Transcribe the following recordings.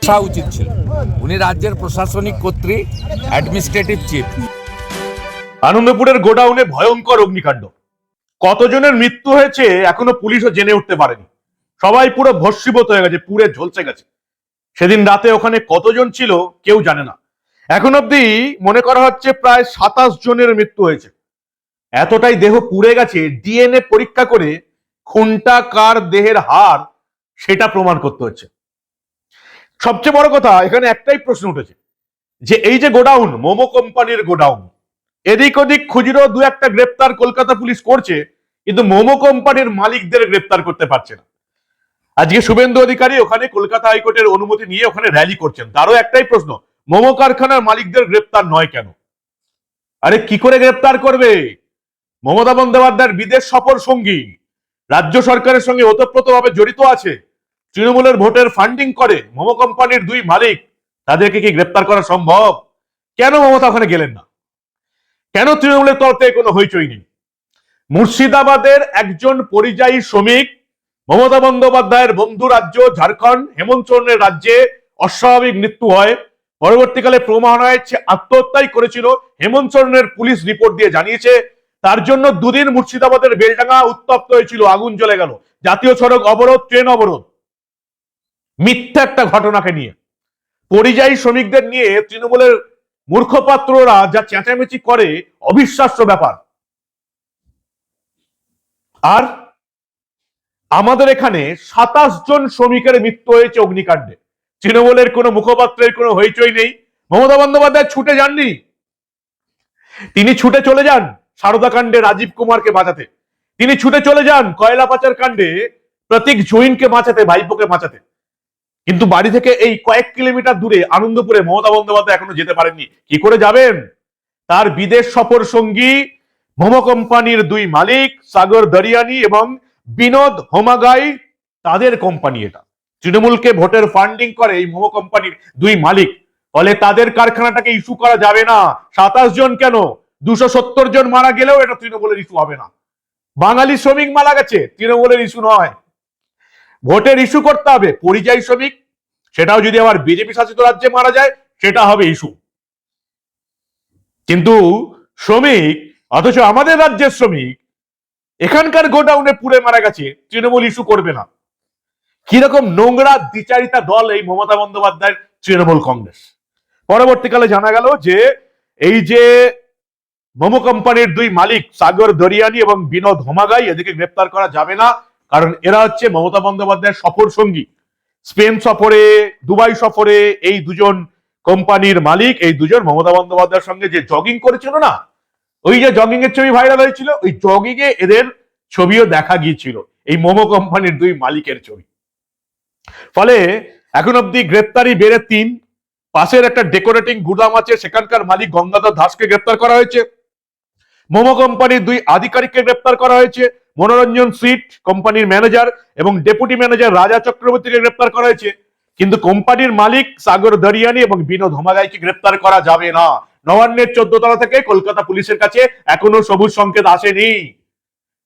আসা উচিত ছিল। উনি রাজ্যের প্রশাসনিক কর্ত্রী, অ্যাডমিনিস্ট্রেটিভ চিফ। আনন্দপুরের গোডাউনে ভয়ঙ্কর অগ্নিকাণ্ড, কতজনের মৃত্যু হয়েছে এখনো পুলিশও জেনে উঠতে পারেনি। সবাই পুরো ভস্মীভূত হয়ে গেছে, পুড়ে ঝলসে গেছে। সেদিন রাতে ওখানে কতজন ছিল কেউ জানে না। এখন অব্দি মনে করা হচ্ছে প্রায় 27 জনের মৃত্যু হয়েছে। এতটাই দেহ পুড়ে গেছে, ডিএনএ পরীক্ষা করে খুনটা কার দেহের হার সেটা প্রমাণ করতে হচ্ছে। সবচেয়ে বড় কথা, এখানে একটাই প্রশ্ন উঠেছে যে এই যে গোডাউন, মোমো কোম্পানির গোডাউন, এদিক ওদিক খুচরো দু একটা গ্রেপ্তার কলকাতা পুলিশ করছে, কিন্তু মোমো কোম্পানির মালিকদের গ্রেপ্তার করতে পারছে না। আজকে শুভেন্দু অধিকারী ওখানে কলকাতা হাইকোর্টের অনুমতি নিয়ে ওখানে র্যালি করছেন। তারও একটাই প্রশ্ন, মোমো কারখানার মালিকদের গ্রেপ্তার নয় কেন? আরে কি করে গ্রেপ্তার করবে? মমতা বন্দ্যোপাধ্যায়ের বিদেশ সফর সঙ্গী, রাজ্য সরকারের সঙ্গে ওতপ্রোতভাবে জড়িত আছে, তৃণমূলের ভোটের ফান্ডিং করে মোমো কোম্পানির দুই মালিক, তাদেরকে কি গ্রেপ্তার করা সম্ভব? কেন মমতা ওখানে গেলেন না? কেন তৃণমূলের তরফ থেকে কোনো হইচই নেই? মুর্শিদাবাদের একজন পরিযায়ী শ্রমিক, মমতা বন্দ্যোপাধ্যায়ের বন্ধু রাজ্য ঝাড়খণ্ড, হেমন্ত সোরেনের রাজ্যে অস্বাভাবিক মৃত্যু হয়। পরবর্তীকালে প্রমাণ হয় সে আত্মহত্যাই করেছিল। হেমন্ত সোরেনের পুলিশ রিপোর্ট দিয়ে জানিয়েছে। তার জন্য দুদিন মুর্শিদাবাদের বেলডাঙ্গা উত্তপ্ত হয়েছিল, আগুন জ্বলে গেল, জাতীয় সড়ক অবরোধ, ট্রেন অবরোধ, মিথ্যা একটা ঘটনাকে নিয়ে। পরিযায়ী শ্রমিকদের নিয়ে তৃণমূলের মূর্খপাত্ররা যা চেঁচামেচি করে, অবিশ্বাস্য ব্যাপার। আর আমাদের এখানে 27 জন শ্রমিকের মৃত্যু হয়েছে অগ্নিকাণ্ডে। তৃণমূলের কোনো মুখপাত্রের কোনো হইচই নেই। মমতা বন্দ্যোপাধ্যায় ছুটে যাননি, তিনি ছুটে চলে যান সারদা কাণ্ডে রাজীব কুমারকে বাঁচাতে, তিনি ছুটে চলে যান কয়লা পাচার কাণ্ডে প্রতীক জৈনকে বাঁচাতে, ভাইপোকে বাঁচাতে। কিন্তু বাড়ি থেকে এই কয়েক কিলোমিটার দূরে আনন্দপুরে মমতা বন্দ্যোপাধ্যায় এখনো যেতে পারেননি। কি করে যাবেন? তার বিদেশ সফর সঙ্গী মোমো কোম্পানির দুই মালিক সাগর দরিয়ানি এবং বিনোদ হোমাগাই, তাদের কোম্পানি এটা। তৃণমূলকে ভোটের ফান্ডিং করে এই মোমো কোম্পানির দুই মালিক, ফলে তাদের কারখানাটাকে ইস্যু করা যাবে না। 27 জন কেন, 270 জন মারা গেলেও এটা তৃণমূলের ইস্যু হবে না। বাঙালি শ্রমিক মারা গেছে, তৃণমূলের ইস্যু নয়। ভোটের ইস্যু করতে হবে পরিযায়ী শ্রমিক, সেটাও যদি আবার বিজেপি শাসিত রাজ্যে মারা যায় সেটা হবে ইস্যু। কিন্তু শ্রমিক, অথচ আমাদের রাজ্যের শ্রমিক এখানকার গোডাউনে পুড়ে মারা গেছে, তৃণমূল ইস্যু করবে না। কিরকম নোংরা দ্বিচারিতা দল এই মমতা বন্দ্যোপাধ্যায়ের তৃণমূল কংগ্রেস। পরবর্তীকালে জানা গেল যে এই যে মোমো কোম্পানির দুই মালিক সাগর দরিয়ানি এবং বিনোদ হোমাগাই, এদিকে গ্রেপ্তার করা যাবে না, কারণ এরা হচ্ছে মমতা বন্দ্যোপাধ্যায়ের সফর সঙ্গী। স্পেন সফরে, দুবাই সফরে এই দুজন কোম্পানির মালিক, এই দুজন মমতা বন্দ্যোপাধ্যায়ের সঙ্গে যে জগিং করেছিল না, ওই যে জগিং এর ছবি ভাইরাল হয়েছিল, ওই জগিং এ এদের ছবিও দেখা গিয়েছিল, এই মোমো কোম্পানির দুই মালিকের ছবি। ফলে এখন অব্দি গ্রেপ্তারি বেড়ে 3। পাশের একটা ডেকোরেটিং গুদাম আছে, সেখানকার মালিক গঙ্গাধর দাসকে গ্রেপ্তার করা হয়েছে। মোমো কোম্পানির দুই আধিকারিককে গ্রেপ্তার করা হয়েছে। মনোরঞ্জন সিট কোম্পানির ম্যানেজার এবং ডেপুটি ম্যানেজার রাজা চক্রবর্তীকে গ্রেপ্তার করা হয়েছে। কিন্তু কোম্পানির মালিক সাগর দরিয়ানি এবং বিনোদ হোমাগাইকে গ্রেপ্তার করা যাবে না। নবান্নের 14 তলা থেকে কলকাতা পুলিশের কাছে এখনো সবুজ সংকেত আসেনি।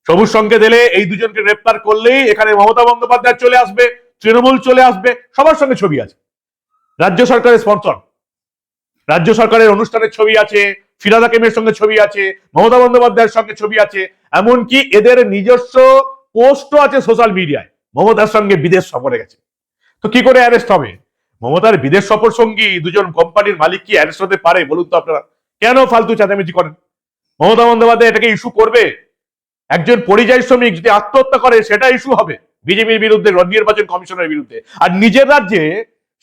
সবুজ সংকেত এলে এই দুজনকে গ্রেপ্তার করলেই এখানে মমতা বন্দ্যোপাধ্যায় চলে আসবে, তৃণমূল চলে আসবে, সবার সঙ্গে ছবি আছে। রাজ্য সরকারের স্পন্সর, রাজ্য সরকারের অনুষ্ঠানের ছবি আছে, ফিরাদ হাকিমের সঙ্গে ছবি আছে, মমতা বন্দ্যোপাধ্যায়ের সঙ্গে ছবি আছে, এমনকি এদের নিজস্ব পোস্টও আছে সোশ্যাল মিডিয়ায়, মমতার সঙ্গে বিদেশ সফরে গেছে। তো কি করে অ্যারেস্ট হবে? মমতার বিদেশ সফর সঙ্গী দুজন কোম্পানির মালিক কি অ্যারেস্ট হতে পারে বলুন তো আপনারা? কেন ফালতু চেঁচামেচি করেন? মমতা বন্দ্যোপাধ্যায় এটাকে ইস্যু করবে। একজন পরিযায়ী শ্রমিক যদি আত্মহত্যা করে সেটা ইস্যু হবে বিজেপির বিরুদ্ধে, নির্বাচন কমিশনের বিরুদ্ধে। আর নিজের রাজ্যে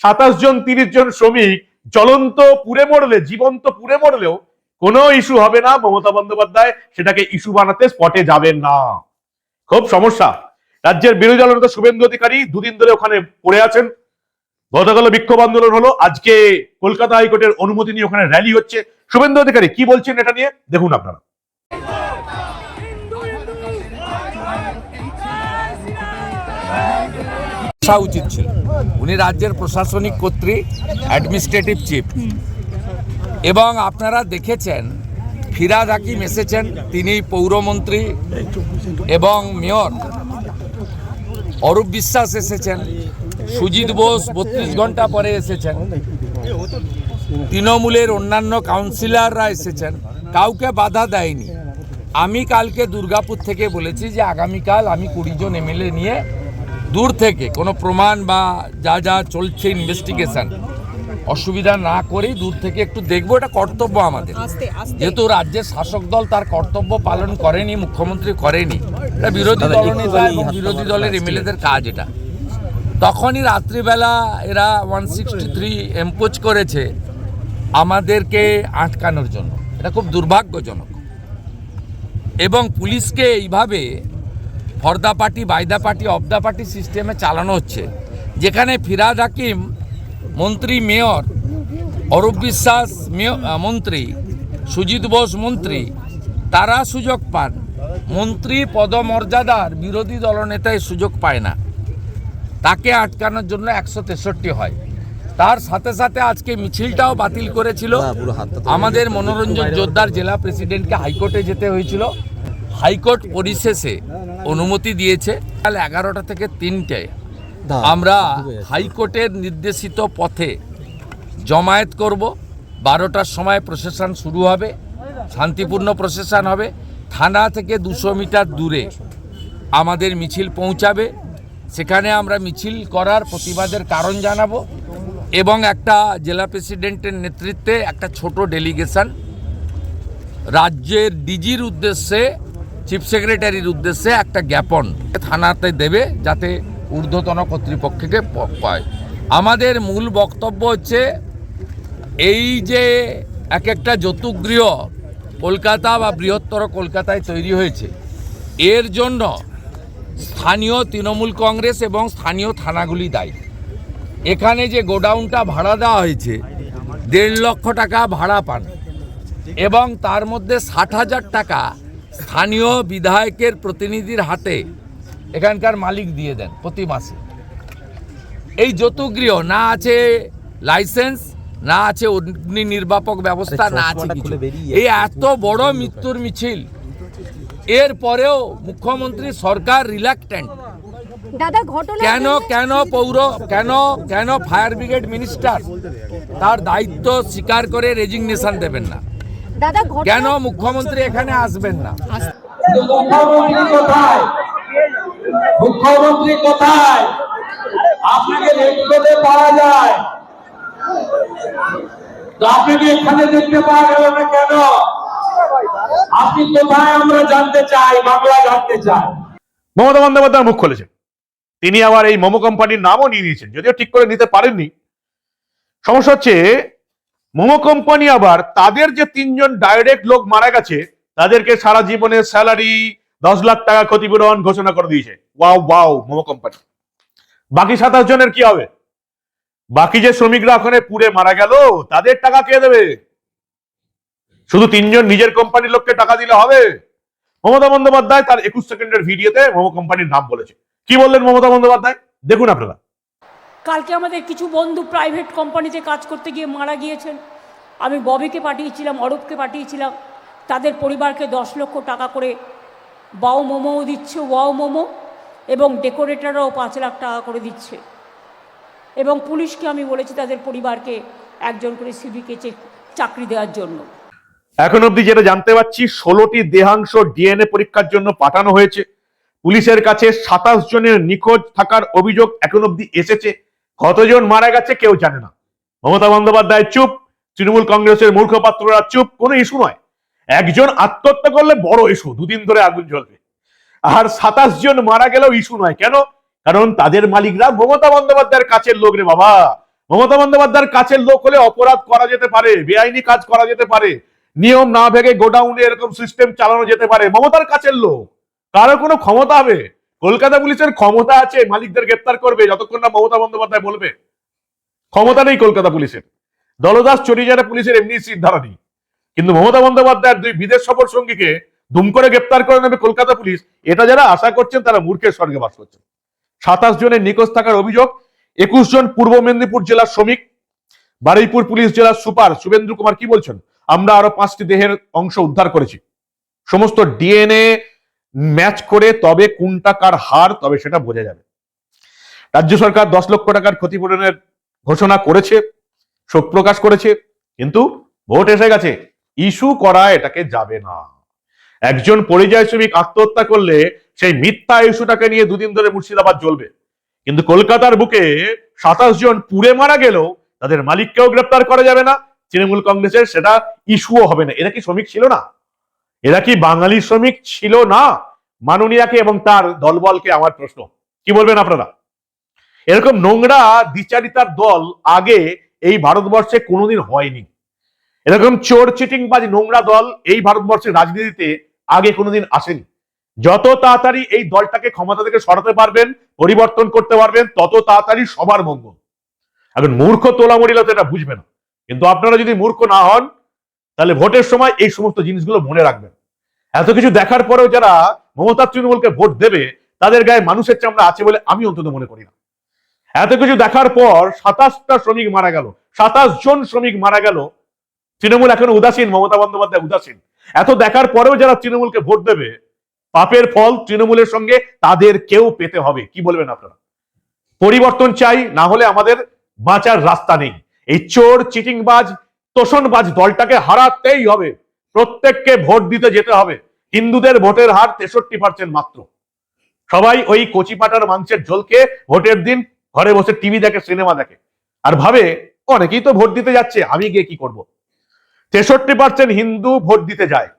27 জন 30 জন শ্রমিক জ্বলন্ত পুড়ে মরলে, জীবন্ত পুড়ে মরলেও কোনো ইস্যু হবে না। মমতা বন্দ্যোপাধ্যায় সেটাকে ইস্যু বানাতে স্পটে যাবেন না। খুব সমস্যা। রাজ্যের বিরোধী দলনেতা শুভেন্দু অধিকারী দুদিন ধরে ওখানে পড়ে আছেন। গতকাল বিক্ষোভ আন্দোলন হলো, আজকে কলকাতা হাইকোর্টের অনুমতি নিয়ে ওখানে র্যালি হচ্ছে। শুভেন্দু অধিকারী কি বলছেন এটা নিয়ে দেখুন আপনারা। আসা উচিত ছিল। উনি রাজ্যের প্রশাসনিক কর্ত্রী, অ্যাডমিনিস্ট্রেটিভ চিফ। এবং আপনারা দেখেছেন ফিরাদ হাকিম এসেছেন, তিনি পৌরমন্ত্রী, এবং মেয়র অরূপ বিশ্বাস এসেছেন, সুজিত বোস 32 ঘন্টা পরে এসেছেন, তৃণমূলের অন্যান্য কাউন্সিলররা এসেছেন, কাউকে বাধা দেয়নি। আমি কালকে দুর্গাপুর থেকে বলেছি যে আগামীকাল আমি 20 জন এমএলএ নিয়ে দূর থেকে কোনো প্রমাণ বা যা যা চলছে ইনভেস্টিগেশন অসুবিধা না করেই দূর থেকে একটু দেখবো, এটা কর্তব্য আমাদের। যেহেতু রাজ্যের শাসক দল তার কর্তব্য পালন করেনি, মুখ্যমন্ত্রী করেনি, এটা বিরোধী দলনেতা এবং বিরোধী দলের এমএলএদের কাজ। এটা তখনই রাত্রিবেলা এরা 163 এম্পোজ করেছে আমাদেরকে আটকানোর জন্য। এটা খুব দুর্ভাগ্যজনক। এবং পুলিশকে এইভাবে for the party, by the party, of the party সিস্টেমে চালানো হচ্ছে, যেখানে ফিরহাদ হাকিম মন্ত্রী, মেয়র অরূপ বিশ্বাস মন্ত্রী, সুজিত বোস মন্ত্রী, তারা সুযোগ পান। মন্ত্রী পদমর্যাদার বিরোধী দলনেতায় সুযোগ পায় না, তাকে আটকানোর জন্য 163 হয়। তার সাথে সাথে আজকে মিছিলটাও বাতিল করেছিল আমাদের মনোরঞ্জন জোরদার জেলা প্রেসিডেন্টকে হাইকোর্টে যেতে হয়েছিল। হাইকোর্ট পরিশেষে অনুমতি দিয়েছে কাল 11টা থেকে 3টে আমরা হাইকোর্টের নির্দেশিত পথে জমায়েত করব। 12টার সময় প্রসেশন শুরু হবে, শান্তিপূর্ণ প্রসেশন হবে। থানা থেকে 200 মিটার দূরে আমাদের মিছিল পৌঁছাবে, সেখানে আমরা মিছিল করার প্রতিবাদের কারণ জানাবো এবং একটা জেলা প্রেসিডেন্টের নেতৃত্বে একটা ছোট ডেলিগেশন রাজ্যের ডিজির উদ্দেশ্যে, চিফ সেক্রেটারির উদ্দেশ্যে একটা জ্ঞাপন থানাতে দেবে, যাতে ঊর্ধ্বতন কর্তৃপক্ষকে পায়। আমাদের মূল বক্তব্য হচ্ছে এই যে এক একটা যৌতুকগৃহ কলকাতা বা বৃহত্তর কলকাতায় তৈরি হয়েছে, এর জন্য স্থানীয় তৃণমূল কংগ্রেস এবং স্থানীয় থানাগুলি দায়ী। এখানে যে গোডাউনটা ভাড়া দেওয়া হয়েছে 1.5 লক্ষ টাকা ভাড়া পান এবং তার মধ্যে 60,000 টাকা স্থানীয় বিধায়কের প্রতিনিধির হাতে এখানকার মালিক দিয়ে দেন প্রতি মাসে। এই যৌতুকগৃহ না আছে লাইসেন্স, না আছে অগ্নি নির্বাপক ব্যবস্থা, না আছে কিছু। এই এত বড় মৃত্যুর মিছিল, এর পরেও মুখ্যমন্ত্রী সরকার রিল্যাক্টেন্ট কেন ফায়ার ব্রিগেড মিনিস্টার তার দায়িত্ব স্বীকার করে রেজিগনেশন দেবেন না? কেন মুখ্যমন্ত্রী এখানে আসবেন না? মুখ্যমন্ত্রী কোথায়? আপনাকে দেখতে পাওয়া যায়, আপনাকে এখানে দেখতে পাওয়া গেল না কেন? আপনি কোথায় আমরা জানতে চাই, বাংলা জানতে চাই। মমতা বন্দ্যোপাধ্যায় মুখ খুলেছেন, তিনি আবার এই মোমো কোম্পানির নামও নিয়ে নিয়েছেন, যদিও ঠিক করে নিতে পারেননি। সমস্যা হচ্ছে মোমো কোম্পানি আবার তাদের যে 3 জন ডাইরেক্ট লোক মারা গেছে তাদেরকে সারা জীবনের স্যালারি 10 লাখ টাকা ক্ষতিপূরণ ঘোষণা করে দিয়েছে। Wow wow momo company. বাকি 27 জনের কি হবে? বাকি যে শ্রমিকরা ওখানে পুড়ে মারা গেল তাদের টাকা কে দেবে? শুধু 3 জন নিজের কোম্পানির লোককে টাকা দিলে হবে? মমতা বন্দ্যোপাধ্যায় তার 21 সেকেন্ডের ভিডিওতে মোমো কোম্পানির নাম বলেছে। কি বললেন মমতা বন্দ্যোপাধ্যায় দেখুন আপনারা। কালকে আমাদের কিছু বন্ধু প্রাইভেট কোম্পানিতে কাজ করতে গিয়ে মারা গিয়েছেন। আমি ববিকে পাঠিয়েছিলাম, অরূপকে পাঠিয়েছিলাম, তাদের পরিবারকে 10 লক্ষ টাকা করে বাও মোমোও দিচ্ছে, ওয়াও মোমো, এবং ডেকোরেটররাও 5 লাখ টাকা করে দিচ্ছে। এবং পুলিশকে আমি বলেছি তাদের পরিবারকে 1 জন করে সিভিকে চাকরি দেওয়ার জন্য। এখন অবধি যেটা জানতে পারছি 16টি দেহাংশ ডিএনএ পরীক্ষার জন্য পাঠানো হয়েছে। পুলিশের কাছে 27 জনের নিখোঁজ থাকার অভিযোগ এখন অবধি এসেছে। কতজন মারা গেছে কেউ জানে না। মমতা বন্দ্যোপাধ্যায় চুপ, তৃণমূল কংগ্রেসের মুখপাত্ররা চুপ, কোনো ইস্যু নয়। একজন আত্মহত্যা করলে বড় ইস্যু, 2 দিন ধরে আগুন জ্বলবে। আর 27 জন মারা গেলেও ইস্যু নয়। কেন? কারণ তাদের মালিকরা মমতা বন্দ্যোপাধ্যায়ের কাছের লোক রে বাবা। মমতা বন্দ্যোপাধ্যায়ের কাছের লোক হলে অপরাধ করা যেতে পারে, বেআইনি কাজ করা যেতে পারে, নিয়ম না ভেঙে গোডাউনে এরকম সিস্টেম চালানো যেতে পারে। মমতার কাছের লোক, কারো কোনো ক্ষমতা হবে? কলকাতা পুলিশের ক্ষমতা আছে মালিকদের গ্রেপ্তার করবে, যতক্ষণ না মমতা বন্দ্যোপাধ্যায় বলবে। ক্ষমতা নেই কলকাতা পুলিশের। দলদাস চরিজারা পুলিশের এমনি সিদ্ধারা নেই, কিন্তু মমতা বন্দ্যোপাধ্যায়ের 2 বিদেশ সফর সঙ্গীকে দুম করে গ্রেপ্তার করে নেবে কলকাতা পুলিশ, এটা যারা আশা করছেন তারা মূর্খের স্বর্গে বাস করছেন। 27 জনের নিখোঁজ থাকার অভিযোগ। 21 জন পূর্ব মেদিনীপুর জেলার শ্রমিক। বারুইপুর পুলিশ জেলার সুপার শুভেন্দু কুমার কি বলছেন? আমরা আরো 5টি দেহের অংশ উদ্ধার করেছি। সমস্ত ডিএনএ ম্যাচ করে তবে কোনটা কার হার তবে সেটা বোঝা যাবে। রাজ্য সরকার 10 লক্ষ টাকার ক্ষতিপূরণের ঘোষণা করেছে, শোক প্রকাশ করেছে, কিন্তু ভোট এসে গেছে, ইস্যু করা এটাকে যাবে না। একজন পরিযায়ী শ্রমিক আত্মহত্যা করলে সেই মিথ্যা ইস্যুটাকে নিয়ে দুদিন ধরে মুর্শিদাবাদ জ্বলবে, কিন্তু কলকাতার বুকে 27 জন পুড়ে মারা গেলেও তাদের মালিককেও গ্রেপ্তার করা যাবে না, তৃণমূল কংগ্রেসের সেটা ইস্যুও হবে না। এরা কি শ্রমিক ছিল না? এরা কি বাঙালি শ্রমিক ছিল না? মাননীয়াকে এবং তার দলবলকে আমার প্রশ্ন, কি বলবেন আপনারা? এরকম নোংরা দ্বিচারিতার দল আগে এই ভারতবর্ষে কোনোদিন হয়নি। এরকম চোর চিটিংবাজ নোংরা দল এই ভারতবর্ষের রাজনীতিতে আগে কোনোদিন আসেনি। যত তাড়াতাড়ি এই দলটাকে ক্ষমতা থেকে সরাতে পারবেন, পরিবর্তন করতে পারবেন, তত তাড়াতাড়ি সবার মঙ্গল। এখন মূর্খ তোলামরিলা তো এটা বুঝবে না, কিন্তু আপনারা যদি মূর্খ না হন তাহলে ভোটের সময় এই সমস্ত জিনিসগুলো মনে রাখবেন। এত কিছু দেখার পরেও যারা মমতা তৃণমূলকে ভোট দেবে তাদের গায়ে মানুষের চামড়া আছে বলে আমি অন্তত মনে করি না। এত কিছু দেখার পর 27টা শ্রমিক মারা গেল, 27 জন শ্রমিক মারা গেল, তৃণমূল এখন উদাসীন, মমতা বন্দ্যোপাধ্যায় উদাসীন। এত দেখার পরেও যারা তৃণমূলকে ভোট দেবে, পাপের ফল তৃণমূলের সঙ্গে তাদের কেউ পেতে হবে। কি বলবেন আপনারা? পরিবর্তন চাই, না হলে আমাদের বাঁচার রাস্তা নেই। এই চোর চিটিংবাজ তোষণবাজ দলটাকে হারাতেই হবে, প্রত্যেককে ভোট দিতে যেতে হবে। হিন্দুদের ভোটের হার 63% মাত্র। সবাই ওই কচি পাটার মাংসের ঝোলকে ভোটের দিন ঘরে বসে টিভি দেখে, সিনেমা দেখে, আর ভাবে অনেকেই তো ভোট দিতে যাচ্ছে, আমি গিয়ে কি করব। 63% হিন্দু ভোট দিতে যায়।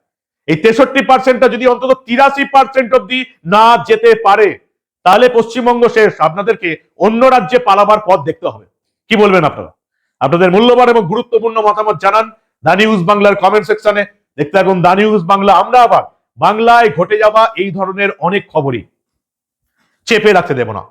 এই 63%টা যদি অন্তত 83% অব্দি না যেতে পারে তাহলে পশ্চিমবঙ্গ শেষ। আপনাদেরকে অন্য রাজ্যে পালাবার পথ দেখতে হবে। কি বলবেন আপনারা? আপনাদের মূল্যবান এবং গুরুত্বপূর্ণ মতামত জানান দা নিউজ বাংলার কমেন্ট সেকশনে। দেখতে থাকুন দা নিউজ বাংলা। আমরা আবার বাংলায় ঘটে যাওয়া এই ধরনের অনেক খবরই চেপে রাখতে দেব না।